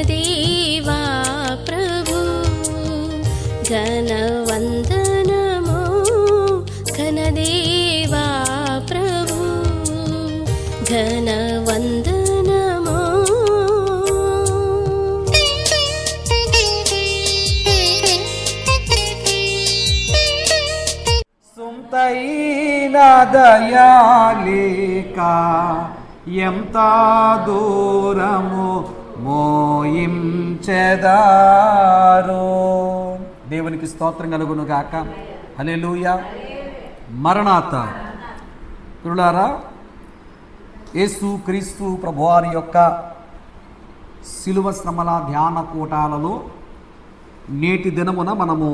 ఘనదేవా ప్రభు ఘనవందనము ఘనదేవా ప్రభు ఘనవందనము. సుంతైన దయాలేక ఎంత దూరము మోయించెదారో. దేవునికి స్తోత్రం కలుగును గాక. హల్లెలూయా. మరణాత. ప్రియులారా, యేసు క్రీస్తు ప్రభువారి యొక్క శిలువ శ్రమల ధ్యాన కూటాలలో నేటి దినమున మనము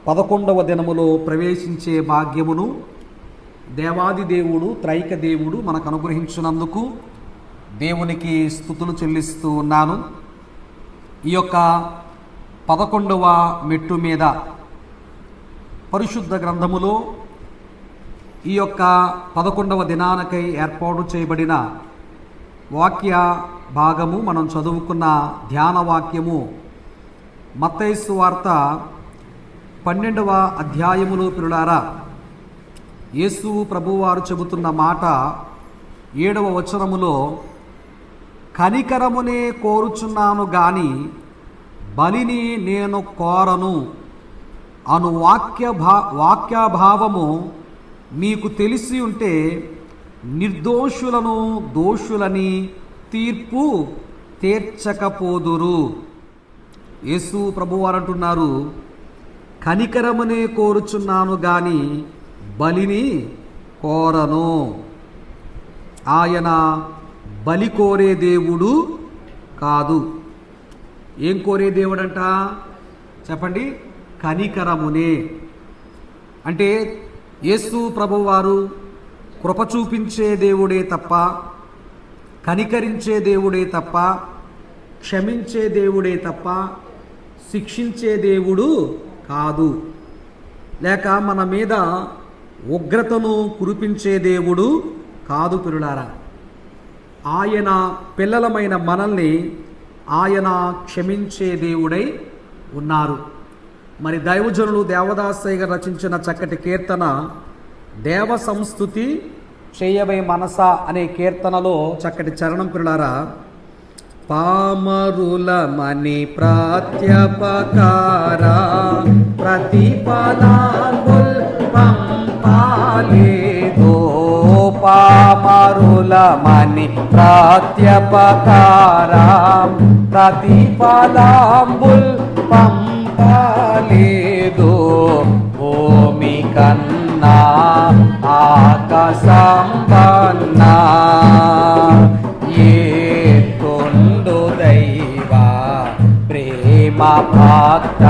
11వ దినములో ప్రవేశించే భాగ్యమును దేవాది దేవుడు త్రైక దేవుడు మనకు అనుగ్రహించినందుకు దేవునికి స్తుతులు చెల్లిస్తూ ఉన్నాను. ఈ యొక్క 11వ మెట్టు మీద పరిశుద్ధ గ్రంథములో ఈ యొక్క 11వ దినానకై ఏర్పాటు చేయబడిన వాక్య భాగము మనం చదువుకున్న ధ్యాన వాక్యము మత్తయి సువార్త 12వ అధ్యాయములో ప్రియులారా, యేసు ప్రభువారు చెబుతున్న మాట 7వ వచనములో, కనికరమునే కోరుచున్నాను గాని బలిని నేను కోరను అను వాక్యభావము మీకు తెలిసి ఉంటే నిర్దోషులను దోషులని తీర్పు తీర్చకపోదురు. యేసు ప్రభువారు అంటున్నారు, కనికరమునే కోరుచున్నాను గాని బలిని కోరను. ఆయన బలి కోరే దేవుడు కాదు. ఏం కోరే దేవుడంట చెప్పండి? కనికరమునే. అంటే యేసు ప్రభువారు కృప చూపించే దేవుడే తప్ప, కనికరించే దేవుడే తప్ప, క్షమించే దేవుడే తప్ప శిక్షించే దేవుడు కాదు. లేక మన మీద ఉగ్రతను కురిపించే దేవుడు కాదు. పిల్లారా, ఆయన పిల్లలమైన మనల్ని ఆయన క్షమించే దేవుడై ఉన్నారు. మరి దైవజనులు దేవదాసయ్య గారు రచించిన చక్కటి కీర్తన దేవ సంస్తుతి చేయవే మనస అనే కీర్తనలో చక్కటి చరణం పిల్లారా, పామరులమని ప్రాత్యపకారా ప్రతిఫలాంబుల్ పంపాలేదో. పామరులమని ప్రాత్యపకారా ప్రతిఫలాంబుల్ పంపాలేదో. భూమి కన్నా ఆకాశం కన్నా భక్త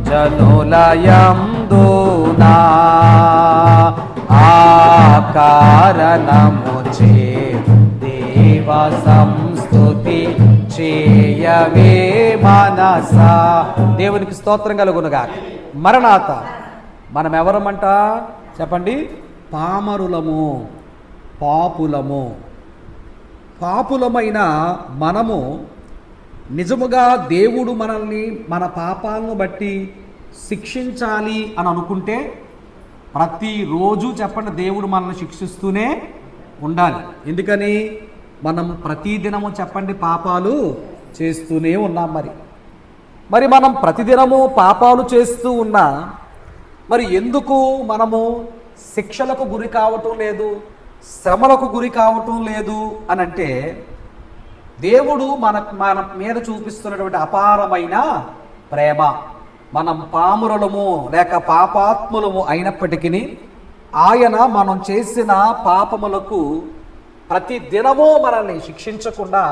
జనులయందునా ఆకారణముచే దేవ సంస్తుతి చేయవే మనస. దేవునికి స్తోత్రం కలుగునుగాక. మరణాత. మనం ఎవరమంట చెప్పండి? పామరులము, పాపులము. పాపులమైన మనము నిజముగా దేవుడు మనల్ని మన పాపాలను బట్టి శిక్షించాలి అని అనుకుంటే ప్రతిరోజు చెప్పండి దేవుడు మనల్ని శిక్షిస్తూనే ఉండాలి. ఎందుకని? మనం ప్రతిదినము చెప్పండి పాపాలు చేస్తూనే ఉన్నాం. మరి మనం ప్రతిదినము పాపాలు చేస్తూ ఉన్నా మరి ఎందుకు మనము శిక్షలకు గురి కావటం లేదు, శ్రమలకు గురి కావటం లేదు అని అంటే, దేవుడు మన మీద చూపిస్తున్నటువంటి అపారమైన ప్రేమ. మనం పామురులము లేక పాపాత్ములము అయినప్పటికీ ఆయన మనం చేసిన పాపములకు ప్రతి దినమూ మనల్ని శిక్షించకుండా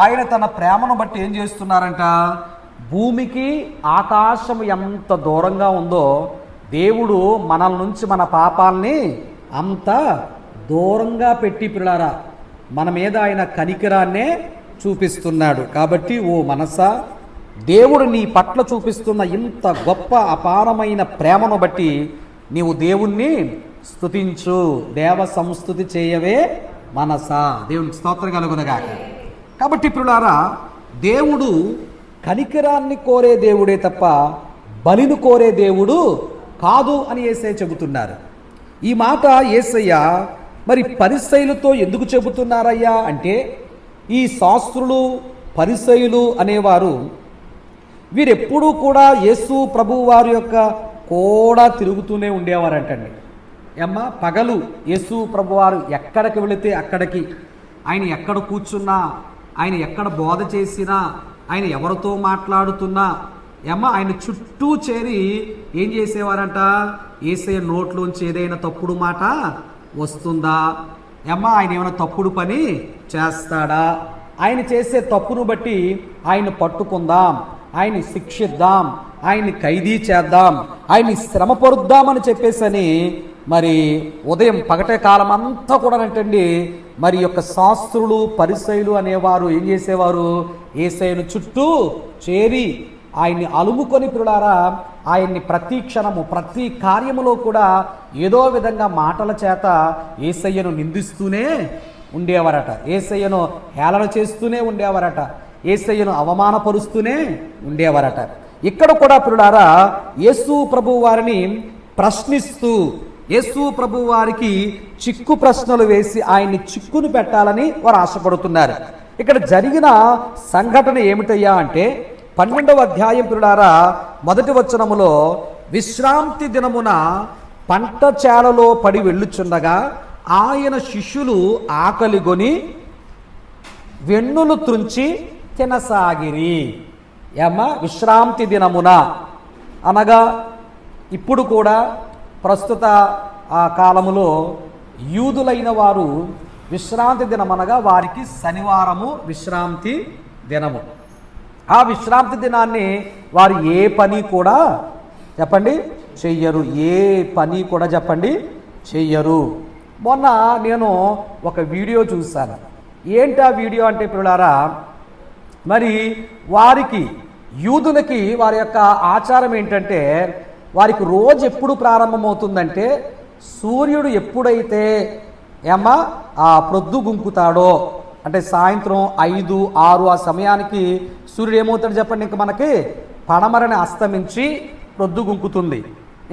ఆయన తన ప్రేమను బట్టి ఏం చేస్తున్నారంట? భూమికి ఆకాశం ఎంత దూరంగా ఉందో దేవుడు మనల నుంచి మన పాపాలని అంత దూరంగా పెట్టి పిల్లారా మన మీద ఆయన కనికరాన్నే చూపిస్తున్నాడు. కాబట్టి ఓ మనసా, దేవుడు నీ పట్ల చూపిస్తున్న ఇంత గొప్ప అపారమైన ప్రేమను బట్టి నీవు దేవుణ్ణి స్తుతించు. దేవ సంస్తుతి చేయవే మనసా. దేవునికి స్తోత్రం కలుగునుగాక. కాబట్టి ప్రియులారా, దేవుడు కనికరాన్ని కోరే దేవుడే తప్ప బలిని కోరే దేవుడు కాదు అని యేసయ్య చెబుతున్నారు. ఈ మాట యేసయ్య మరి పరిసయ్యులతో ఎందుకు చెబుతున్నారయ్యా అంటే, ఈ శాస్త్రులు పరిసయ్యులు అనేవారు వీరెప్పుడూ కూడా యేసు ప్రభువు వారి యొక్క కూడా తిరుగుతూనే ఉండేవారంటండి. పగలు యేసు ప్రభువారు ఎక్కడికి వెళితే అక్కడికి, ఆయన ఎక్కడ కూర్చున్నా, ఆయన ఎక్కడ బోధ చేసినా, ఆయన ఎవరితో మాట్లాడుతున్నా ఆయన చుట్టూ చేరి ఏం చేసేవారంట, యేసయ్య నోట్లోంచి ఏదైనా తప్పుడు మాట వస్తుందా, ఆయన ఏమైనా తప్పుడు పని చేస్తాడా, ఆయన చేసే తప్పును బట్టి ఆయన పట్టుకుందాం, ఆయన్ని శిక్షిద్దాం, ఆయన్ని ఖైదీ చేద్దాం, ఆయన్ని శ్రమపరుద్దామని చెప్పేసని మరి ఉదయం పగటే కాలం అంతా కూడా అంటండి మరి యొక్క శాస్త్రులు పరిసయ్యులు అనేవారు ఏం చేసేవారు, యేసయ్యను చుట్టూ చేరి ఆయన్ని అలుముకొని పిల్లారా ఆయన్ని ప్రతి క్షణము ప్రతి కార్యములో కూడా ఏదో విధంగా మాటల చేత యేసయ్యను నిందిస్తూనే ఉండేవారట, యేసయ్యను హేళన చేస్తూనే ఉండేవారట, యేసయ్యను అవమానపరుస్తూనే ఉండేవారట. ఇక్కడ కూడా పిల్లారా యేసు ప్రభు వారిని ప్రశ్నిస్తూ యేసు ప్రభు వారికి చిక్కు ప్రశ్నలు వేసి ఆయన్ని చిక్కును పెట్టాలని వారు ఆశపడుతున్నారు. ఇక్కడ జరిగిన సంఘటన ఏమిటయ్యా అంటే 12వ అధ్యాయం పిల్లారా మొదటి వచనములో, విశ్రాంతి దినమున పంట చేలలో పడి వెళ్ళుచుండగా ఆయన శిష్యులు ఆకలిగొని వెన్నులు త్రుంచి తినసాగిరి. విశ్రాంతి దినమున అనగా ఇప్పుడు కూడా ప్రస్తుత కాలములో యూదులైన వారు విశ్రాంతి దినమనగా వారికి శనివారము విశ్రాంతి దినము. ఆ విశ్రాంతి దినాన్ని వారు ఏ పని కూడా చెప్పండి చెయ్యరు, ఏ పని కూడా చెప్పండి చెయ్యరు. మొన్న నేను ఒక వీడియో చూశాను. ఏంటి ఆ వీడియో అంటే పిల్లారా, మరి వారికి యూదులకి వారి యొక్క ఆచారం ఏంటంటే, వారికి రోజు ఎప్పుడు ప్రారంభమవుతుందంటే సూర్యుడు ఎప్పుడైతే ప్రొద్దు గుంకుతాడో అంటే సాయంత్రం 5, 6 ఆ సమయానికి సూర్యుడు ఏమవుతాడు చెప్పండి, ఇంక మనకి పడమరని అస్తమించి ప్రొద్దు గుంకుతుంది,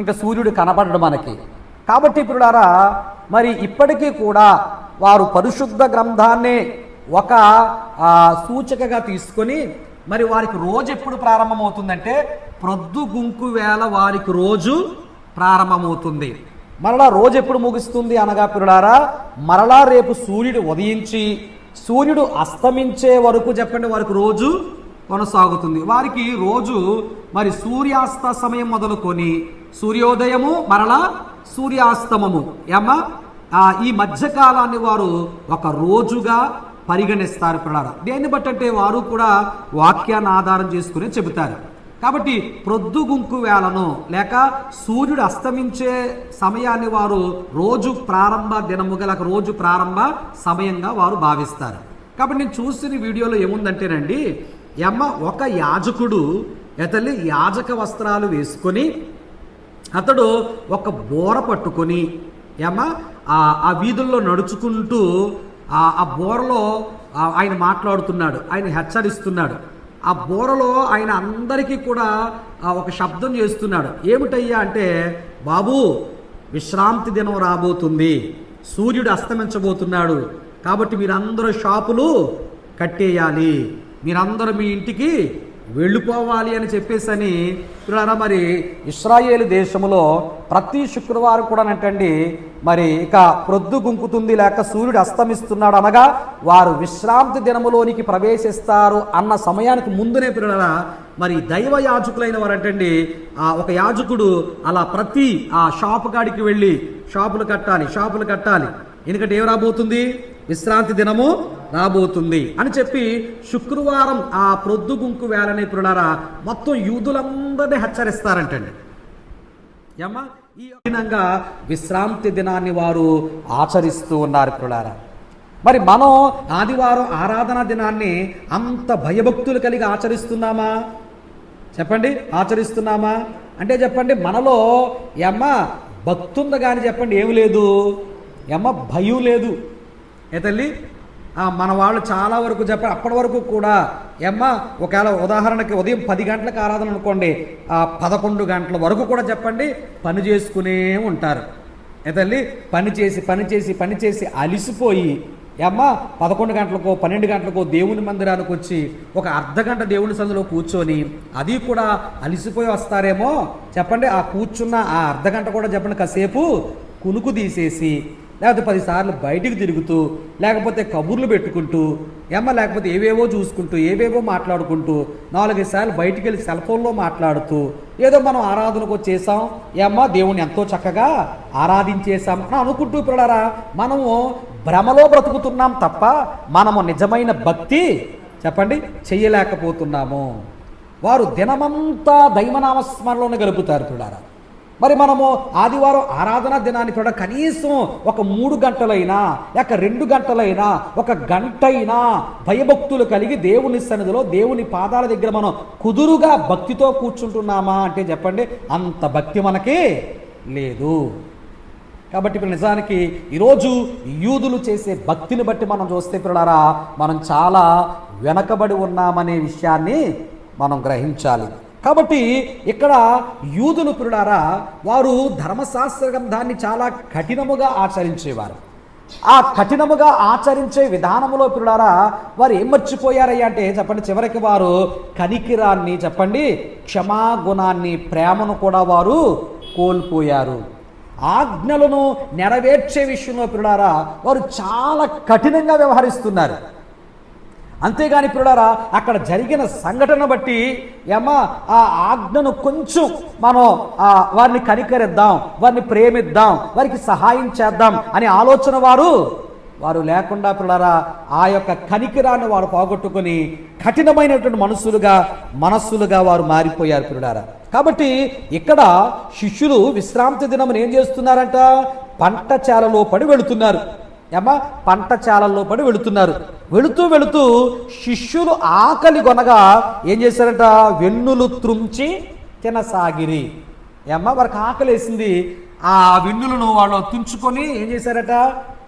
ఇంకా సూర్యుడు కనపడడు మనకి. కాబట్టి పిల్లారా మరి ఇప్పటికీ కూడా వారు పరిశుద్ధ గ్రంథాన్ని ఒక సూచికగా తీసుకొని మరి వారికి రోజు ఎప్పుడు ప్రారంభమవుతుందంటే ప్రొద్దు గుంకు వేళ వారికి రోజు ప్రారంభమవుతుంది. మరలా రోజు ఎప్పుడు ముగుస్తుంది అనగా పిల్లారా మరలా రేపు సూర్యుడు ఉదయించి సూర్యుడు అస్తమించే వరకు చెప్పండి వారికి రోజు కొనసాగుతుంది. వారికి రోజు మరి సూర్యాస్త సమయం మొదలుకొని సూర్యోదయము మరలా సూర్యాస్తమము ఈ మధ్యకాలాన్ని వారు ఒక రోజుగా పరిగణిస్తారు పిల్లారా. దేన్ని బట్టంటే వారు కూడా వాక్యాన్ని ఆధారం చేసుకుని చెబుతారు. కాబట్టి ప్రొద్దు గుంకు వేళను లేక సూర్యుడు అస్తమించే సమయాన్ని వారు రోజు ప్రారంభ దినముగా లేక రోజు ప్రారంభ సమయంగా వారు భావిస్తారు. కాబట్టి నేను చూసిన వీడియోలో ఏముందంటేనండి ఒక యాజకుడు అతన్ని యాజక వస్త్రాలు వేసుకొని అతడు ఒక బోర పట్టుకొని ఆ వీధుల్లో నడుచుకుంటూ ఆ బోరలో ఆయన మాట్లాడుతున్నాడు, ఆయన హెచ్చరిస్తున్నాడు. ఆ బోరలో ఆయన అందరికీ కూడా ఒక శబ్దం చేస్తున్నాడు. ఏమిటయ్యా అంటే, బాబు విశ్రాంతి దినం రాబోతుంది, సూర్యుడు అస్తమించబోతున్నాడు, కాబట్టి మీరందరూ షాపులు కట్టేయాలి, మీరందరూ మీ ఇంటికి వెళ్ళిపోవాలి అని చెప్పేసని పిల్లరా మరి ఇశ్రాయేలు దేశంలో ప్రతి శుక్రవారం కూడా అంటండి మరి ఇక ప్రొద్దు గుంకుతుంది లేక సూర్యుడు అస్తమిస్తున్నాడు అనగా వారు విశ్రాంతి దినములోనికి ప్రవేశిస్తారు అన్న సమయానికి ముందునే పిల్లరా మరి దైవ యాజకులైన వారు అంటండి ఒక యాజకుడు అలా ప్రతి ఆ షాపు కాడికి వెళ్ళి షాపులు కట్టాలి, ఎందుకంటే ఏం రాబోతుంది, విశ్రాంతి దినము రాబోతుంది అని చెప్పి శుక్రవారం ఆ ప్రొద్దు గుంకు వేళనే పిల్లరా మొత్తం యూదులందరినీ హెచ్చరిస్తారంటండి. ఈ విధంగా విశ్రాంతి దినాన్ని వారు ఆచరిస్తూ ఉన్నారు పిల్లరా. మరి మనం ఆదివారం ఆరాధన దినాన్ని అంత భయభక్తులు కలిగి ఆచరిస్తున్నామా చెప్పండి, ఆచరిస్తున్నామా అంటే చెప్పండి మనలో భక్తుంద కానీ చెప్పండి ఏమి లేదు, భయం లేదు. ఏ తల్లి మన వాళ్ళు చాలా వరకు చెప్పారు అప్పటి వరకు కూడా ఏమ్మా ఒకవేళ ఉదాహరణకి ఉదయం 10 గంటలకు ఆరాధన అనుకోండి 11 గంటల వరకు కూడా చెప్పండి పని చేసుకునే ఉంటారు. తల్లి పని చేసి అలిసిపోయి ఏమ్మా 11 గంటలకో 12 గంటలకో దేవుని మందిరానికి వచ్చి ఒక అర్ధగంట దేవుని సందులో కూర్చొని అది కూడా అలిసిపోయి వస్తారేమో చెప్పండి. ఆ కూర్చున్న ఆ అర్ధగంట కూడా చెప్పండి కాసేపు కునుకు తీసేసి లేకపోతే 10 సార్లు బయటికి తిరుగుతూ లేకపోతే కబుర్లు పెట్టుకుంటూ లేకపోతే ఏవేవో చూసుకుంటూ ఏవేవో మాట్లాడుకుంటూ 4-5 సార్లు బయటికి వెళ్ళి సెల్ ఫోన్లో మాట్లాడుతూ ఏదో మనం ఆరాధనకు వచ్చేసాం దేవుని ఎంతో చక్కగా ఆరాధించేసాం అని అనుకుంటూ పిల్లరా మనము భ్రమలో బ్రతుకుతున్నాం తప్ప మనము నిజమైన భక్తి చెప్పండి చెయ్యలేకపోతున్నాము. వారు దినమంతా దైవనామస్మరణలోనే గడుపుతారు పిల్లరా. మరి మనము ఆదివారం ఆరాధన దినాన్ని కూడా కనీసం ఒక 3 గంటలైనా లేక 2 గంటలైనా 1 గంట అయినా భయభక్తులు కలిగి దేవుని సన్నిధిలో దేవుని పాదాల దగ్గర మనం కుదురుగా భక్తితో కూర్చుంటున్నామా అంటే చెప్పండి అంత భక్తి మనకి లేదు. కాబట్టి ఇప్పుడు నిజానికి ఈరోజు యూదులు చేసే భక్తిని బట్టి మనం చూస్తే పిల్లలారా మనం చాలా వెనకబడి ఉన్నామనే విషయాన్ని మనం గ్రహించాలి. కాబట్టి ఇక్కడ యూదులు పిల్లలారా వారు ధర్మశాస్త్ర గ్రంథాన్ని చాలా కఠినముగా ఆచరించేవారు. ఆ కఠినముగా ఆచరించే విధానంలో పిల్లలారా వారు ఏం మర్చిపోయారయ్యా అంటే చెప్పండి చివరికి వారు కనికిరాన్ని చెప్పండి క్షమాగుణాన్ని ప్రేమను కూడా వారు కోల్పోయారు. ఆజ్ఞలను నెరవేర్చే విషయంలో పిల్లలారా వారు చాలా కఠినంగా వ్యవహరిస్తున్నారు. అంతేగాని పిల్లలారా అక్కడ జరిగిన సంఘటన బట్టి ఆ ఆజ్ఞను కొంచెం మనం వారిని కనికరిద్దాం, వారిని ప్రేమిద్దాం, వారికి సహాయం చేద్దాం అనే ఆలోచన వారు లేకుండా పిల్లలారా ఆ యొక్క కనికరాన్ని వారు పోగొట్టుకొని కఠినమైనటువంటి మనస్సులుగా వారు మారిపోయారు పిల్లలారా. కాబట్టి ఇక్కడ శిష్యులు విశ్రాంతి దినం ఏం చేస్తున్నారంట పంట చేలలో పడి వెళుతున్నారు. పంట చాలల్లో పడి వెళుతూ శిష్యులు ఆకలి కొనగా ఏం చేశారంట వెన్నులు త్రుంచి తినసాగిరి. వారికి ఆకలి వేసింది. ఆ వెన్నులను వాళ్ళు తుంచుకొని ఏం చేశారట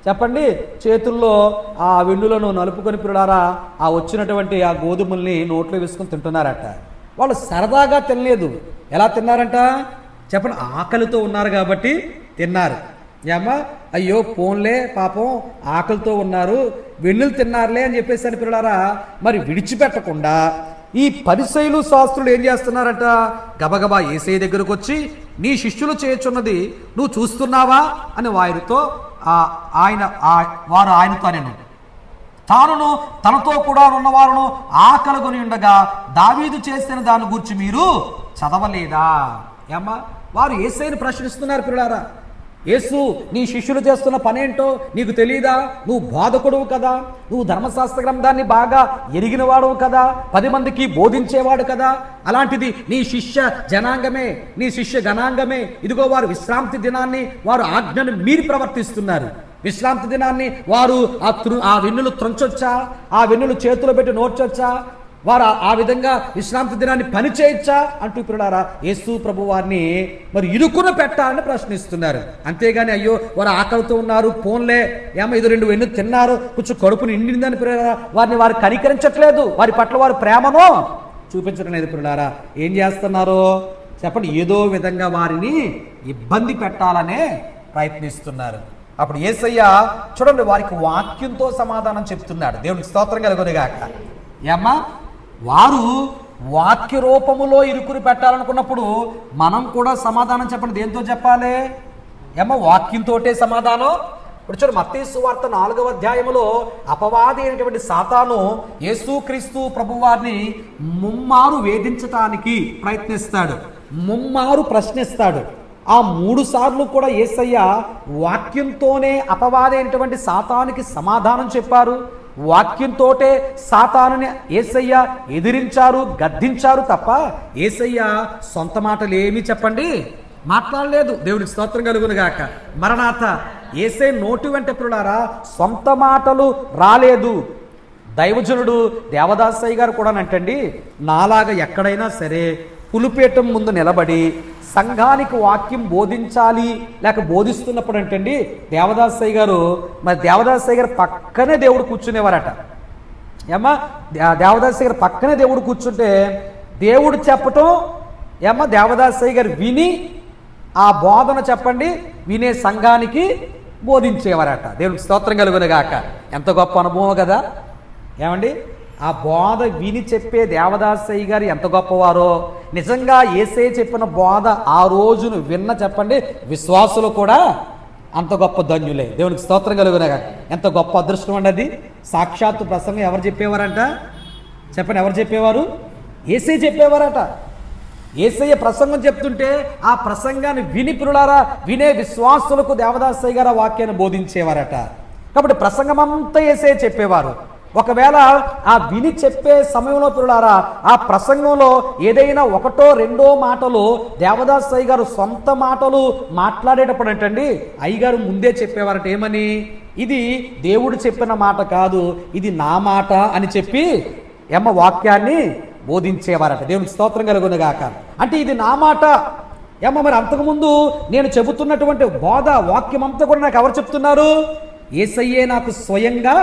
చెప్పండి చేతుల్లో ఆ వెన్నులను నలుపుకొని పిల్లలారా ఆ వచ్చినటువంటి ఆ గోధుమల్ని నోట్లో వేసుకొని తింటున్నారట. వాళ్ళు సరదాగా తినలేదు. ఎలా తిన్నారంట చెప్పండి ఆకలితో ఉన్నారు కాబట్టి తిన్నారు. అయ్యో పోన్లే పాపం ఆకలితో ఉన్నారు వెన్నులు తిన్నారులే అని చెప్పేసరి పిల్లలారా మరి విడిచిపెట్టకుండా ఈ పరిసయ్యులు శాస్త్రులు ఏం చేస్తున్నారట గబగబా యేసయ్య దగ్గరకు వచ్చి నీ శిష్యులు చేయుచున్నది నువ్వు చూస్తున్నావా అని వారితో వారు ఆయనతో నేను తానును తనతో కూడా ఉన్నవారును ఆకలి కొని ఉండగా దావీదు చేసిన దాని గురించి మీరు చదవలేదా? వారు యేసయ్యను ప్రశ్నిస్తున్నారు పిల్లలారా. యేసు నీ శిష్యులు చేస్తున్న పనేంటో నీకు తెలియదా? నువ్వు బోధకుడువు కదా, నువ్వు ధర్మశాస్త్ర గ్రంథాన్ని బాగా ఎరిగినవాడువు కదా, 10 మందికి బోధించేవాడు కదా. అలాంటిది నీ శిష్య జనాంగమే నీ శిష్య గణాంగమే ఇదిగో వారు విశ్రాంతి దినాన్ని వారు ఆజ్ఞను మీరి ప్రవర్తిస్తున్నారు. విశ్రాంతి దినాన్ని వారు ఆ వెన్నులు త్రుంచొచ్చా? ఆ వెన్నులు చేతిలో పెట్టి నోర్చొచ్చా? వారు ఆ విధంగా విశ్రాంతి దినాన్ని పని చేయొచ్చా అంటూ పిల్లలారా యేసు ప్రభు వారిని మరి ఇరుకున పెట్టాలని ప్రశ్నిస్తున్నారు. అంతేగాని అయ్యో వారు ఆకలితో ఉన్నారు పోన్లే ఇది 2 వెన్ను తిన్నారు కొంచెం కడుపు నిండిందని పిల్లలారా వారిని వారు కనికరించట్లేదు. వారి పట్ల వారు ప్రేమను చూపించడం లేదు. పిల్లలారా ఏం చేస్తున్నారు చెప్పండి ఏదో విధంగా వారిని ఇబ్బంది పెట్టాలనే ప్రయత్నిస్తున్నారు. అప్పుడు యేసయ్య చూడండి వారికి వాక్యంతో సమాధానం చెప్తున్నాడు. దేవునికి స్తోత్రం కలుగునుగాక. వారు వాక్య రూపములో ఇరుకుని పెట్టాలనుకున్నప్పుడు మనం కూడా సమాధానం చెప్పండి దేంతో చెప్పాలి? వాక్యంతోటే సమాధానం. ఇప్పుడు చూడండి మత్తయి సువార్త 4వ అధ్యాయములో అపవాది అయినటువంటి సాతాను యేసుక్రీస్తు ప్రభువారిని ముమ్మారు వేధించటానికి ప్రయత్నిస్తాడు, ముమ్మారు ప్రశ్నిస్తాడు. ఆ 3 సార్లు కూడా యేసయ్య వాక్యంతోనే అపవాది అయినటువంటి సాతానుకి సమాధానం చెప్పారు. వాక్యంతోటే సాతానుని యేసయ్య ఎదిరించారు, గద్దించారు తప్ప యేసయ్య సొంత మాటలు ఏమీ చెప్పండి మాట్లాడలేదు. దేవునికి స్తోత్రం కలుగునుగాక. మరణాత యేసయ్య నోటి వెంట పిల్లలారా సొంత మాటలు రాలేదు. దైవజనుడు దేవదాసయ్య గారు కూడా అంటండి నాలాగా ఎక్కడైనా సరే పులిపీఠం ముందు నిలబడి సంఘానికి వాక్యం బోధించాలి లేక బోధిస్తున్నప్పుడు అంటండి దేవదాసయ్య గారు, మరి దేవదాసయ్య గారు పక్కనే దేవుడు కూర్చునేవారట. ఏమ్మా, దేవదాసయ్య గారు పక్కనే దేవుడు కూర్చుంటే దేవుడు చెప్పటం దేవదాసయ్య గారు విని ఆ బోధన చెప్పండి వినే సంఘానికి బోధించేవారట. దేవుడికి స్తోత్రం కలుగునుగాక. ఎంత గొప్ప అనుభవం కదా ఏమండి. ఆ బోధ విని చెప్పే దేవదాసయ్య గారు ఎంత గొప్పవారో. నిజంగా యేసయ్య చెప్పిన బోధ ఆ రోజును విన్న చెప్పండి విశ్వాసులు కూడా అంత గొప్ప ధన్యులే. దేవునికి స్తోత్రం కలుగునుగాక. ఎంత గొప్ప అదృష్టం అండి అది. సాక్షాత్తు ప్రసంగం ఎవరు చెప్పేవారంట చెప్పండి, ఎవరు చెప్పేవారు? యేసయ్య చెప్పేవారట. యేసయ్య ప్రసంగం చెప్తుంటే ఆ ప్రసంగాన్ని విని పిల్లారా వినే విశ్వాసులకు దేవదాసయ్య గారు వాక్యాన్ని బోధించేవారట. కాబట్టి ప్రసంగం అంతా యేసయ్య చెప్పేవారు. ఒకవేళ ఆ విని చెప్పే సమయంలో పిల్లారా ఆ ప్రసంగంలో ఏదైనా ఒకటో రెండో మాటలు దేవదాసయ్య గారు సొంత మాటలు మాట్లాడేటప్పుడు అంటండి అయ్యగారు ముందే చెప్పేవారట. ఏమని? ఇది దేవుడు చెప్పిన మాట కాదు, ఇది నా మాట అని చెప్పి వాక్యాన్ని బోధించేవారట. దేవునికి స్తోత్రం కలుగునుగాక. అంటే ఇది నా మాట మరి అంతకుముందు నేను చెబుతున్నటువంటి బోధ వాక్యం అంతా కూడా నాకు ఎవరు చెప్తున్నారు? యేసయ్యే నాకు స్వయంగా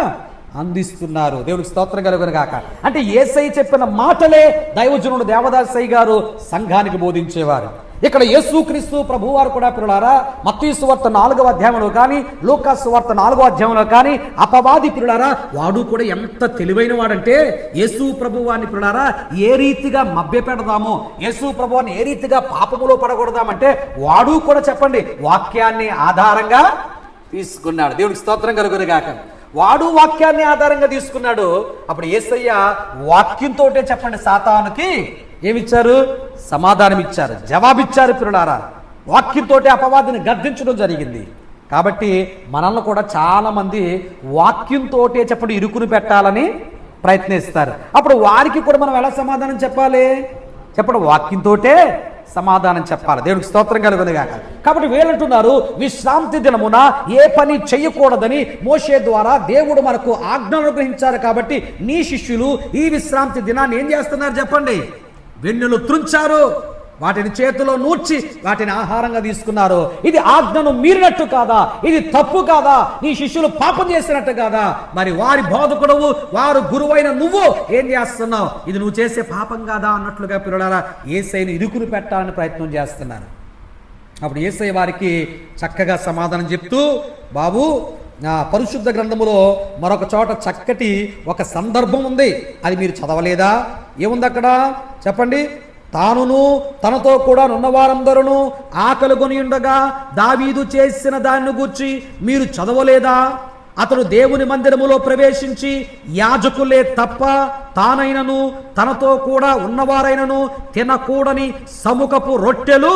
అందిస్తున్నారు. దేవునికి స్తోత్రం కలుగునుగాక. అంటే యేసయ్య చెప్పిన మాటలే దైవజనుడు దేవదాసయ్య గారు సంఘానికి బోధించేవారు. ఇక్కడ యేసుక్రీస్తు ప్రభువారు కూడా పిల్లారా మత్తయి సువార్త 4వ అధ్యాయంలో కానీ లూకా సువార్త 4వ అధ్యాయంలో కానీ అపవాది పిల్లారా వాడు కూడా ఎంత తెలివైన వాడంటే యేసు ప్రభువాన్ని పిల్లారా ఏ రీతిగా మభ్యపెడదామో, యేసు ప్రభువాన్ని ఏ రీతిగా పాపములో పడగొడదామంటే వాడు కూడా చెప్పండి వాక్యాన్ని ఆధారంగా తీసుకున్నాడు. దేవునికి స్తోత్రం కలుగునుగాక. వాడు వాక్యాన్ని ఆధారంగా తీసుకున్నాడు. అప్పుడు యేసయ్య వాక్యంతో చెప్పండి సాతానుకి ఏమిచ్చారు? సమాధానం ఇచ్చారు, జవాబిచ్చారు. పిల్లారా వాక్యంతో అపవాదిని గద్దించడం జరిగింది. కాబట్టి మనల్ని కూడా చాలా మంది వాక్యంతో చెప్పండి ఇరుకుని పెట్టాలని ప్రయత్నిస్తారు. అప్పుడు వారికి కూడా మనం ఎలా సమాధానం చెప్పాలి చెప్పండి? వాక్యంతో సమాధానం చెప్పాలి. దేవునికి స్తోత్రం కలుగునుగాక. కాబట్టి వీళ్ళంటున్నారు విశ్రాంతి దినమున ఏ పని చెయ్యకూడదని మోషే ద్వారా దేవుడు మనకు ఆజ్ఞలు అనుగ్రహించారు. కాబట్టి నీ శిష్యులు ఈ విశ్రాంతి దినాన్ని ఏం చేస్తున్నారు చెప్పండి? వెన్నులు త్రుంచారు, వాటిని చేతిలో నూర్చి వాటిని ఆహారంగా తీసుకున్నారు. ఇది ఆజ్ఞను మీరినట్టు కాదా? ఇది తప్పు కాదా? నీ శిష్యులు పాపం చేసినట్టు కాదా? మరి వారి బోధకుడవు వారు గురువైన నువ్వు ఏం చేస్తున్నావు? ఇది నువ్వు చేసే పాపం కాదా అన్నట్లుగా పిల్లలారా యేసయ్యను ఇరుకుని పెట్టాలని ప్రయత్నం చేస్తున్నారు. అప్పుడు యేసయ్య వారికి చక్కగా సమాధానం చెప్తూ, బాబు పరిశుద్ధ గ్రంథములో మరొక చోట చక్కటి ఒక సందర్భం ఉంది, అది మీరు చదవలేదా? ఏముంది అక్కడ చెప్పండి? తానును తనతో కూడా నున్నవారందరూ ఆకలి కొని ఉండగా దావీదు చేసిన దాన్ని గూర్చి మీరు చదవలేదా? అతడు దేవుని మందిరములో ప్రవేశించి యాజకులే తప్ప తానైనను తనతో కూడా ఉన్నవారైనను తినకూడని సముఖపు రొట్టెలు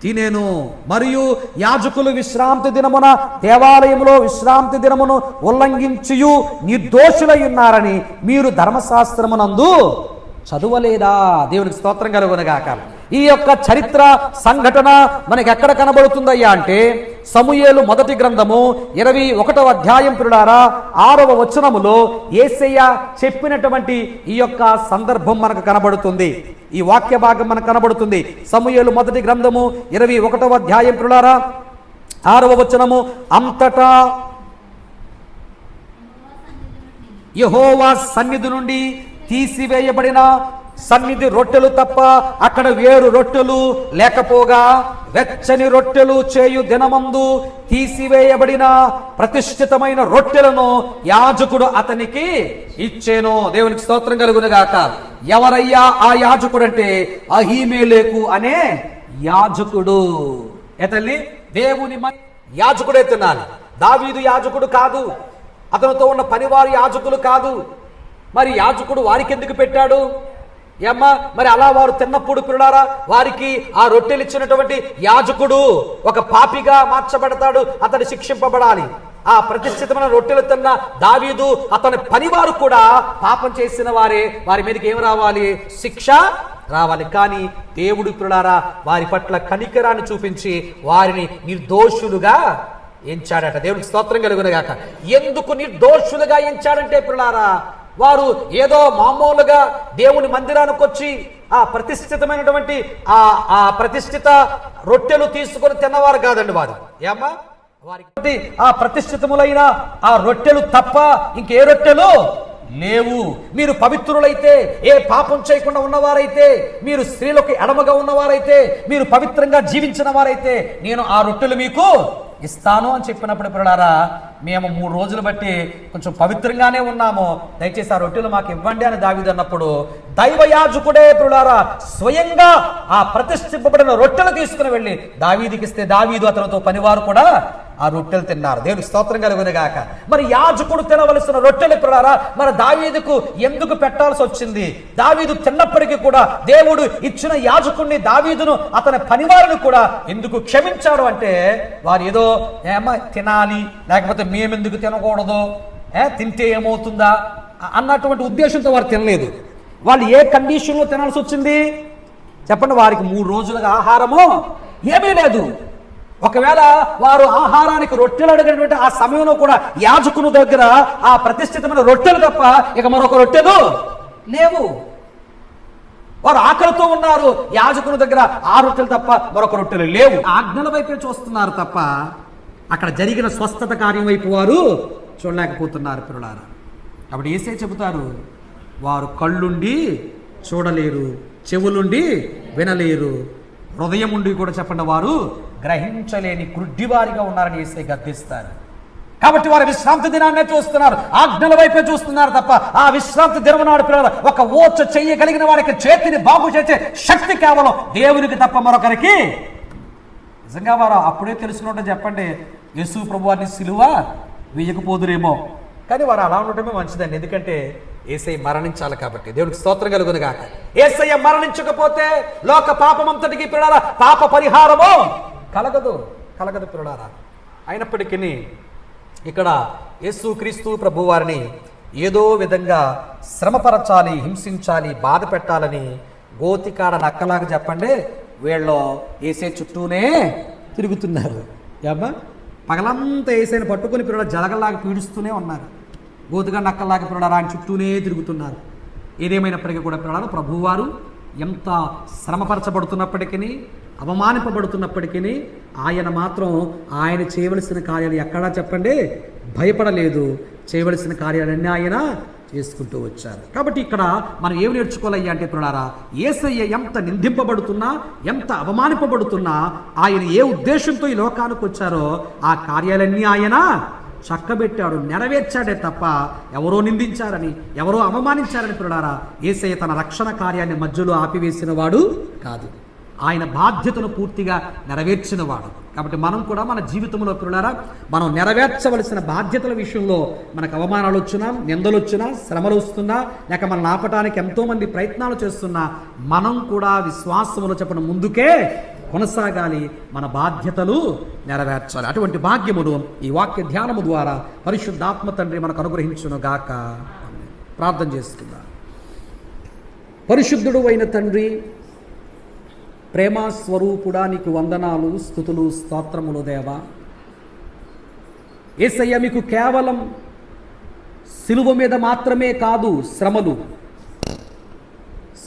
తినేను. మరియు యాజకులు విశ్రాంతి దినమున దేవాలయములో విశ్రాంతి దినమును ఉల్లంఘించియు నిర్దోషులై ఉన్నారని మీరు ధర్మశాస్త్రమునందు చదువలేదా? దేవునికి స్తోత్రం కలుగునుగాక. ఈ యొక్క చరిత్ర సంఘటన మనకి ఎక్కడ కనబడుతుందయ్యా అంటే సమూయేలు మొదటి గ్రంథము 21వ అధ్యాయం పిల్లారా 6వ వచనములో యేసయ్య చెప్పినటువంటి ఈ యొక్క సందర్భం మనకు కనబడుతుంది. ఈ వాక్య భాగం మనకు కనబడుతుంది. సమూయేలు మొదటి గ్రంథము 21వ అధ్యాయం పిల్లారా 6వ వచనము, అంతటా యెహోవా సన్నిధి నుండి తీసివేయబడిన సన్నిధి రొట్టెలు తప్ప అక్కడ వేరు రొట్టెలు లేకపోగా వెచ్చని రొట్టెలు చేయు దినమందు తీసివేయబడిన ప్రతిష్ఠితమైన రొట్టెలను యాజకుడు అతనికి ఇచ్చేను. దేవునికి స్తోత్రం కలుగునుగాక. ఎవరయ్యా ఆ యాజకుడు అంటే అహీమెలెకు అనే యాజకుడు. తల్లి దేవుని యాజకుడే తినాలి. దావీదు యాజకుడు కాదు, అతనితో ఉన్న పనివారి యాజకులు కాదు. మరి యాజకుడు వారికి ఎందుకు పెట్టాడు? మరి అలా వారు తిన్నప్పుడు పిల్లారా వారికి ఆ రొట్టెలు ఇచ్చినటువంటి యాజకుడు ఒక పాపిగా మార్చబడతాడు, అతడు శిక్షింపబడాలి. ఆ ప్రతిష్ఠితమైన రొట్టెలు తిన్న దావీదు అతని పనివారు కూడా పాపం చేసిన వారే, వారి మీదకి ఏం రావాలి? శిక్ష రావాలి. కానీ దేవుడు పిల్లారా వారి పట్ల కనికరాన్ని చూపించి వారిని నిర్దోషులుగా ఎంచాడట. దేవుడికి స్తోత్రం కలుగునుగాక. ఎందుకు నిర్దోషులుగా ఎంచాడంటే పిల్లారా వారు ఏదో మామూలుగా దేవుని మందిరానికి వచ్చి ఆ ప్రతిష్ఠితమైనటువంటి ఆ ప్రతిష్ఠిత రొట్టెలు తీసుకొని తిన్నవారు కాదండి వారు. ఏమ్మా, వారికి ఆ ప్రతిష్ఠితములైన ఆ రొట్టెలు తప్ప ఇంకే రొట్టెలు లేవు. మీరు పవిత్రులైతే, ఏ పాపం చేయకుండా ఉన్నవారైతే, మీరు స్త్రీలకు ఎడమగా ఉన్నవారైతే, మీరు పవిత్రంగా జీవించిన వారైతే నేను ఆ రొట్టెలు మీకు ఇస్తాను అని చెప్పినప్పుడు పిల్లలారా, మేము 3 రోజులు బట్టి కొంచెం పవిత్రంగానే ఉన్నాము, దయచేసి ఆ రొట్టెలు మాకు ఇవ్వండి అని దావీదు అన్నప్పుడు దైవయాజకుడే పిల్లలారా స్వయంగా ఆ ప్రతిష్ఠింపబడిన రొట్టెలు తీసుకుని వెళ్ళి దావీదుకి ఇస్తే దావీదు అతనితో పనివారు కూడా ఆ రొట్టెలు తిన్నారు. దేవుని స్తోత్రం కలుగునుగాక. మరి యాజకుడు తినవలసిన రొట్టెలు పిల్లలారా మరి దావీదుకు ఎందుకు పెట్టాల్సి వచ్చింది? దావీదు తిన్నప్పటికీ కూడా దేవుడు ఇచ్చిన యాజకుడిని, దావీదును, అతని పనివారిని కూడా ఎందుకు క్షమించాడు అంటే వారు ఏదో తినాలి, లేకపోతే మేమెందుకు తినకూడదు, తింటే ఏమవుతుందా అన్నటువంటి ఉద్దేశంతో వారు తినలేదు. వాళ్ళు ఏ కండిషన్లో తినాల్సి వచ్చింది చెప్పండి? వారికి 3 రోజులుగా ఆహారము ఏమీ లేదు. ఒకవేళ వారు ఆహారానికి రొట్టెలు అడిగినటువంటి ఆ సమయంలో కూడా యాజకుని దగ్గర ఆ ప్రతిష్ఠితమైన రొట్టెలు తప్ప ఇక మరొక రొట్టెలు లేవు. వారు ఆకలితో ఉన్నారు, యాజకుని దగ్గర ఆ రొట్టెలు తప్ప మరొక రొట్టెలు లేవు. ఆజ్ఞల వైపే చూస్తున్నారు తప్ప అక్కడ జరిగిన స్వస్థత కార్యం వైపు వారు చూడలేకపోతున్నారు పిల్లలారా. కాబట్టి యేసే చెబుతారు, వారు కళ్ళుండి చూడలేరు, చెవులుండి వినలేరు, హృదయం ఉండి కూడా చెప్పండి వారు గ్రహించలేని గుడ్డివారిగా ఉన్నారని యేసే గద్దిస్తారు. కాబట్టి వారు విశ్రాంతి దినాన్నే చూస్తున్నారు, ఆజ్ఞల వైపే చూస్తున్నారు తప్ప ఆ విశ్రాంతి దినం నాడు పిల్లలు ఒక ఓచ చెయ్యగలిగిన వారికి చేతిని బాగు చేసే శక్తి కేవలం దేవునికి తప్ప మరొకరికి. నిజంగా వారు అప్పుడే తెలుసుకుంటే చెప్పండి యేసు ప్రభువారిని సిలువ వేయకపోదురేమో, కానీ వారు అలా ఉండటమే మంచిదండి. ఎందుకంటే యేసయ్య మరణించాలి కాబట్టి. దేవునికి స్తోత్రం కలుగును గాక. యేసయ్య మరణించకపోతే లోక పాపమంతటికి పిల్లలారా పాప పరిహారము కలగదు పిల్లలారా. అయినప్పటికీ ఇక్కడ యేసుక్రీస్తు ప్రభువారిని ఏదో విధంగా శ్రమపరచాలి, హింసించాలి, బాధ పెట్టాలని గోతికాడ నక్కలాగా చెప్పండి వీళ్ళు యేసే చుట్టూనే తిరుగుతున్నారు. ఏమ్మా, పగలంతా యేసయ్యను పట్టుకుని పిల్లల జలగల్లాగా పీడిస్తూనే ఉన్నారు. గోతిగా నక్కల్లాగా పిల్లలు ఆయన చుట్టూనే తిరుగుతున్నారు. ఏదేమైనప్పటికీ కూడా పిల్లలు ప్రభువారు ఎంత శ్రమపరచబడుతున్నప్పటికీ, అవమానింపబడుతున్నప్పటికీ ఆయన మాత్రం ఆయన చేయవలసిన కార్యాలు ఎక్కడా చెప్పండి భయపడలేదు. చేయవలసిన కార్యాలన్నీ ఆయన చేసుకుంటూ వచ్చారు. కాబట్టి ఇక్కడ మనం ఏమి నేర్చుకోవాలయ్యా అంటే పిల్లలారా, యేసయ్య ఎంత నిందింపబడుతున్నా, ఎంత అవమానింపబడుతున్నా, ఆయన ఏ ఉద్దేశంతో ఈ లోకానికి వచ్చారో ఆ కార్యాలన్నీ ఆయన చక్కబెట్టాడు, నెరవేర్చాడే తప్ప ఎవరో నిందించారని, ఎవరో అవమానించారని పిల్లలారా యేసయ్య తన రక్షణ కార్యాన్ని మధ్యలో ఆపివేసిన వాడు కాదు. ఆయన బాధ్యతను పూర్తిగా నెరవేర్చినవాడు. కాబట్టి మనం కూడా మన జీవితంలో పిల్లలారా మనం నెరవేర్చవలసిన బాధ్యతల విషయంలో మనకు అవమానాలు వచ్చినా, నిందలు వచ్చినా, శ్రమలు వస్తున్నా, లేక మనల్ని ఆపటానికి ఎంతోమంది ప్రయత్నాలు చేస్తున్నా మనం కూడా విశ్వాసములో చెప్పిన ముందుకే కొనసాగాలి, మన బాధ్యతలు నెరవేర్చాలి. అటువంటి భాగ్యమును ఈ వాక్య ధ్యానము ద్వారా పరిశుద్ధాత్మ తండ్రి మనకు అనుగ్రహించును గాక. ప్రార్థన చేసుకుందాం. పరిశుద్ధుడు అయిన తండ్రి, ప్రేమ స్వరూపుడా, నీకు వందనాలు, స్తుతులు, స్తోత్రములు దేవా. యేసయ్య మీకు కేవలం సిలువ మీద మాత్రమే కాదు శ్రమలు,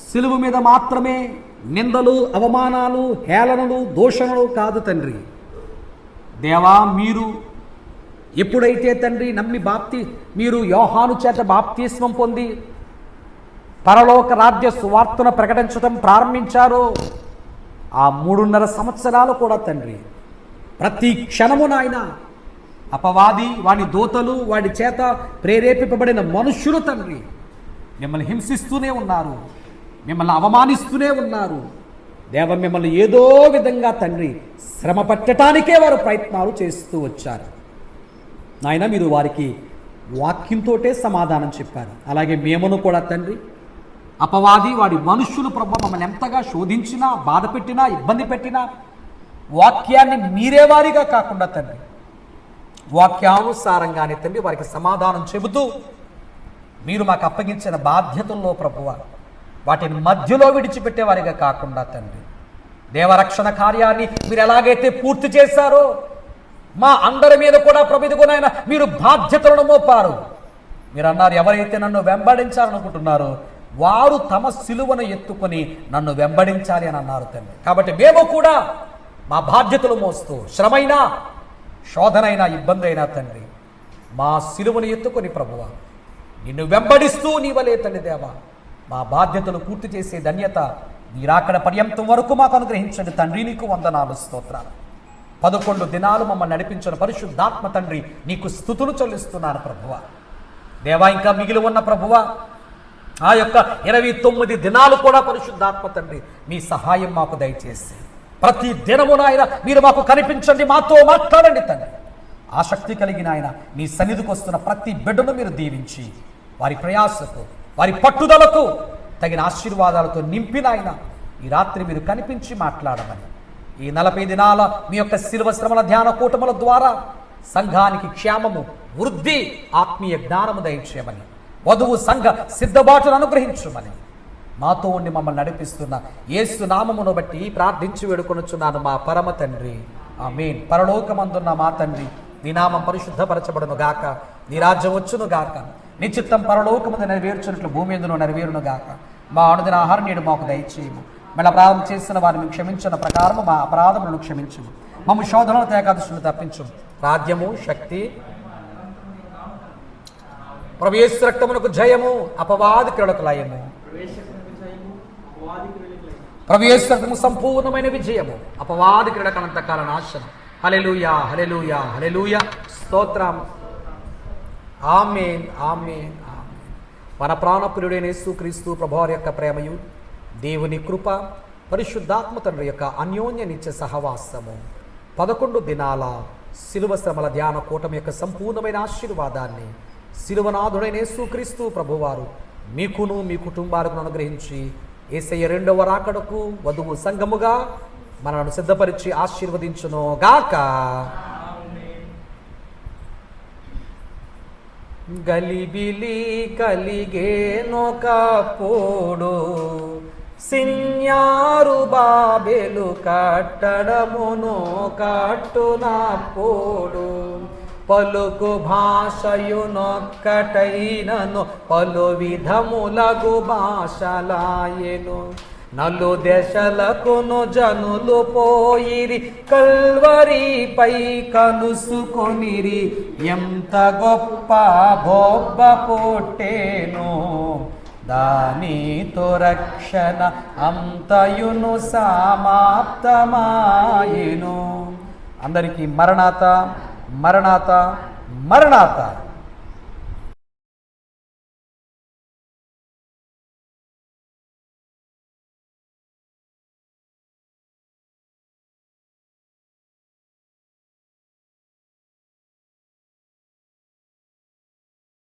సిలువ మీద మాత్రమే నిందలు, అవమానాలు, హేళనలు, దూషణలు కాదు తండ్రి. దేవా, మీరు ఎప్పుడైతే తండ్రి నమ్మి మీరు యోహాను చేత బాప్తిస్మం పొంది పరలోక రాజ్య సువార్తను ప్రకటించడం ప్రారంభించారో ఆ 3.5 సంవత్సరాలు కూడా తండ్రి ప్రతి క్షణము నాయన అపవాది, వాడి దూతలు, వాడి చేత ప్రేరేపింపబడిన మనుష్యులు తండ్రి మిమ్మల్ని హింసిస్తూనే ఉన్నారు, మిమ్మల్ని అవమానిస్తూనే ఉన్నారు. దేవ, మిమ్మల్ని ఏదో విధంగా తండ్రి శ్రమ పట్టడానికే వారు ప్రయత్నాలు చేస్తూ వచ్చారు. నాయన, మీరు వారికి వాక్యంతోటే సమాధానం చెప్పారు. అలాగే మేమును కూడా తండ్రి అపవాది, వాడి మనుష్యులు ప్రభు మమ్మల్ని ఎంతగా శోధించినా, బాధ పెట్టినా, ఇబ్బంది పెట్టినా వాక్యాన్ని మీరేవారిగా కాకుండా తండ్రి వాక్యానుసారంగానే తండ్రి వారికి సమాధానం చెబుతూ మీరు మాకు అప్పగించిన బాధ్యతల్లో ప్రభువ వాటిని మధ్యలో విడిచిపెట్టేవారిగా కాకుండా తండ్రి దేవరక్షణ కార్యాన్ని మీరు ఎలాగైతే పూర్తి చేశారో మా అందరి మీద కూడా ప్రభువునైనా మీరు బాధ్యతలను మోపారు. మీరు అన్నారు, ఎవరైతే నన్ను వెంబడించాలనుకుంటున్నారో వారు తమ సిలువను ఎత్తుకొని నన్ను వెంబడించాలి అని అన్నారు తండ్రి. కాబట్టి మేము కూడా మా బాధ్యతలు మోస్తూ శ్రమైనా, శోధనైనా, ఇబ్బంది అయినా తండ్రి, మా సిలువను ఎత్తుకొని ప్రభువా నిన్ను వెంబడిస్తూ నీవలే తండ్రి దేవా మా బాధ్యతలు పూర్తి చేసే ధన్యత నీరాకడ పర్యంతం వరకు మాకు అనుగ్రహించండి తండ్రి. నీకు వందనాలు, స్తోత్రాలు. 11 దినాలు మమ్మల్ని నడిపించిన పరిశుద్ధాత్మ తండ్రి నీకు స్తుతులు చెల్లిస్తున్నాను ప్రభువా. దేవా ఇంకా మిగిలి ఉన్న ప్రభువా ఆ యొక్క 29 దినాలు కూడా పరిశుద్ధాత్మ తండ్రి మీ సహాయం మాకు దయచేసి ప్రతి దినము నాయన మీరు మాకు కనిపించండి, మాతో మాట్లాడండి తండ్రి. ఆసక్తి కలిగిన ఆయన మీ సన్నిధికి వస్తున్న ప్రతి బిడ్డను మీరు దీవించి వారి ప్రయాసకు, వారి పట్టుదలకు తగిన ఆశీర్వాదాలతో నింపిన ఆయన ఈ రాత్రి మీరు కనిపించి మాట్లాడమని, ఈ 40 దినాల మీ యొక్క శిలువ శ్రమల ధ్యాన కూటముల ద్వారా సంఘానికి క్షేమము, వృద్ధి, ఆత్మీయ జ్ఞానము దయచేయమని, వధువు సంఘ సిద్ధబాటును అనుగ్రహించమని మాతో ఉండి మమ్మల్ని నడిపిస్తున్న యేసు నామమును బట్టి ప్రార్థించి వేడుకొనుచున్నాను మా పరమ తండ్రి, ఆమేన్. పరలోకమందున్న మా తండ్రి, నీ నామం పరిశుద్ధపరచబడును గాక, నీ రాజ్యం వచ్చును గాక, నీ చిత్తం పరలోకమందు నెరవేర్చినట్లు భూమి యందును నెరవేరును గాక. మా అనుదిన ఆహారం నేడు మాకు దయచేయము, మన అపరాధం చేసిన వారిని క్షమించిన ప్రకారము మా అపరాధములను క్షమించము, మమ్మ శోధనలు తేకాదశులు తప్పించు. రాజ్యము, శక్తి, ప్రభు యేసు రక్తమునకు జయము, అపవాది క్రీడకు లయము. ప్రభు యేసు రక్తము సంపూర్ణమైన విజయము, అపవాది క్రీడకు అనంతకాల నాశనం. హల్లెలూయా, హల్లెలూయా, హల్లెలూయా, స్తోత్రం. ఆమేన్, ఆమేన్, ఆమేన్. మన ప్రాణప్రియుడైన యేసుక్రీస్తు ప్రభువారి యొక్క ప్రేమయు, దేవుని కృప, పరిశుద్ధాత్మ తండ్రి యొక్క అన్యోన్య నిత్య సహవాసము, 11 దినాల శిలువ శ్రమల ధ్యాన కూటమి యొక్క సంపూర్ణమైన ఆశీర్వాదాన్ని శిలువనాథుడైన యేసుక్రీస్తు ప్రభువారు మీకును మీ కుటుంబాలకు అనుగ్రహించి యేసయ్య 2వ రాకడకు వధువు సంఘముగా మనను సిద్ధపరిచి ఆశీర్వదించును గాక. గలిబిలి కలిగేనొకప్పుడు సిన్యారు బాబెలు కట్టడమును కట్టునప్పుడు, పలుకు భాషయునొక్కటైనను పలు విధములగు భాషలాయెను. 4 దశలకును జనులు పోయిరి, కల్వరిపై కలుసుకొనిరి, ఎంత గొప్ప బొబ్బ పుట్టేను, దానితో రక్షణ అంతయును సమాప్తమాయెను. అందరికీ మరణాత, మరణాత, మరణాత.